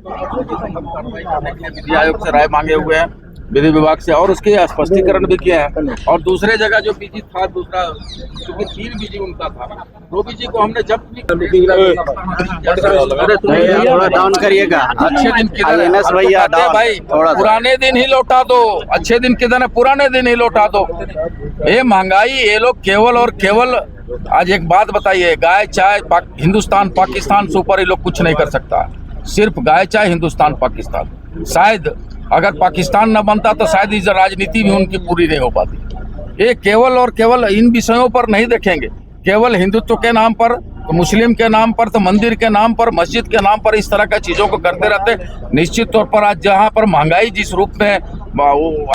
विधि आयोग से राय मांगे हुए हैं, विधि विभाग से, और उसके स्पष्टीकरण भी किए हैं। और दूसरे जगह जो बीजी था दूसरा, क्योंकि 3 बीजी उनका था, 2 बीजी को हमने जब्त भी कर लिया। थोड़ा डाउन करिएगा। अच्छे दिन किधर है भैया, भाई? पुराने दिन ही लौटा दो। अच्छे दिन किधर है? पुराने दिन ही लौटा दो। ये महंगाई, ये लोग केवल और केवल, आज एक बात बताइए, गाय चाय हिंदुस्तान पाकिस्तान से ऊपर ये लोग कुछ नहीं कर सकता। सिर्फ गाय चाय हिंदुस्तान पाकिस्तान। शायद अगर पाकिस्तान न बनता तो शायद इस राजनीति भी उनकी पूरी नहीं हो पाती। ये केवल और केवल इन विषयों पर नहीं देखेंगे, केवल हिंदुत्व के नाम पर, तो मुस्लिम के नाम पर, तो मंदिर के नाम पर, मस्जिद के नाम पर इस तरह का चीजों को करते रहते। निश्चित तौर पर आज जहां पर महंगाई जिस रूप में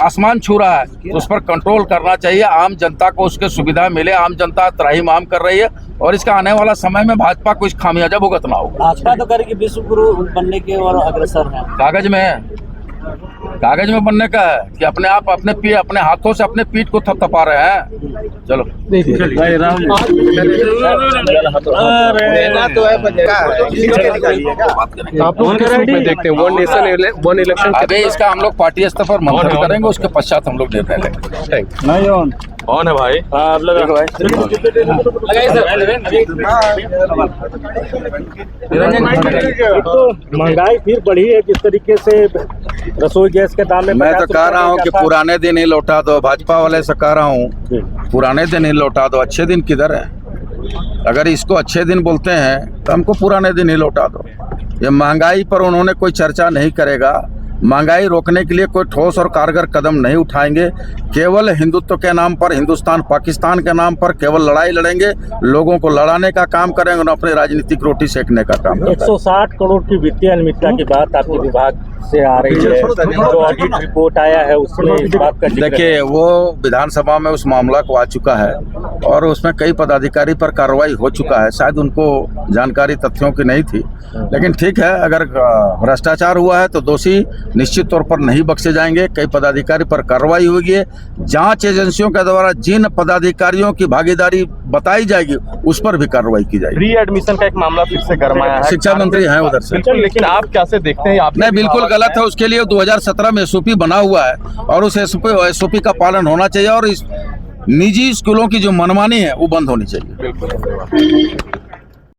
आसमान छू रहा है, तो उस पर कंट्रोल करना चाहिए। आम जनता को उसके सुविधा मिले। आम जनता त्राहिमाम कर रही है और इसका आने वाला समय में भाजपा को इस खामियाजा भुगतना होगा। भाजपा तो करेगी विश्व गुरु बनने की और अग्रसर है। कागज में बनने का है कि अपने आप अपने हाथों से अपने पीठ को थपथपा रहे हैं। चलो आप लोग किस रूप में देखते हैं? One nation one election. अभी इसका हम लोग पार्टी स्तर पर मंथन करेंगे, उसके पश्चात हम लोग निर्णय लेंगे। कौन है भाई? आप लोग महंगाई फिर बढ़ी है जिस तरीके से रसोई गैस के दाम में। मैं तो कह रहा हूँ कि पुराने दिन ही लौटा दो। भाजपा वाले से कह रहा हूँ पुराने दिन ही लौटा दो। अच्छे दिन किधर है? अगर इसको अच्छे दिन बोलते हैं तो हमको पुराने दिन ही लौटा दो। ये महंगाई पर उन्होंने कोई चर्चा नहीं करेगा। महंगाई रोकने के लिए कोई ठोस और कारगर कदम नहीं उठाएंगे। केवल हिंदुत्व के नाम पर, हिंदुस्तान पाकिस्तान के नाम पर केवल लड़ाई लड़ेंगे, लोगों को लड़ाने का काम करेंगे और अपनी राजनीतिक रोटी सेकने का काम करेंगे। 160 करोड़ की वित्तीय अनियमितता की बात आपके विभाग से आ रही है, जो ऑडिट रिपोर्ट आया है उसमें इस बात का जिक्र है। देखिए, वो विधानसभा में उस मामला को आ चुका है और उसमें कई पदाधिकारी पर कार्रवाई हो चुका है। शायद उनको जानकारी तथ्यों की नहीं थी, लेकिन ठीक है, अगर भ्रष्टाचार हुआ है तो दोषी निश्चित तौर पर नहीं बख्शे जाएंगे। कई पदाधिकारी पर कार्रवाई होगी। जांच एजेंसियों के द्वारा जिन पदाधिकारियों की भागीदारी बताई जाएगी उस पर भी कार्रवाई की जाएगी। रीएडमिशन का एक मामला फिर से गरमाया है। शिक्षा मंत्री हैं उधर से, लेकिन आप कैसे देखते हैं? आपने बिल्कुल गलत है। उसके लिए 2017 में एसओपी बना हुआ है और उस एसओपी का पालन होना चाहिए और इस निजी स्कूलों की जो मनमानी है वो बंद होनी चाहिए। बिल्कुल।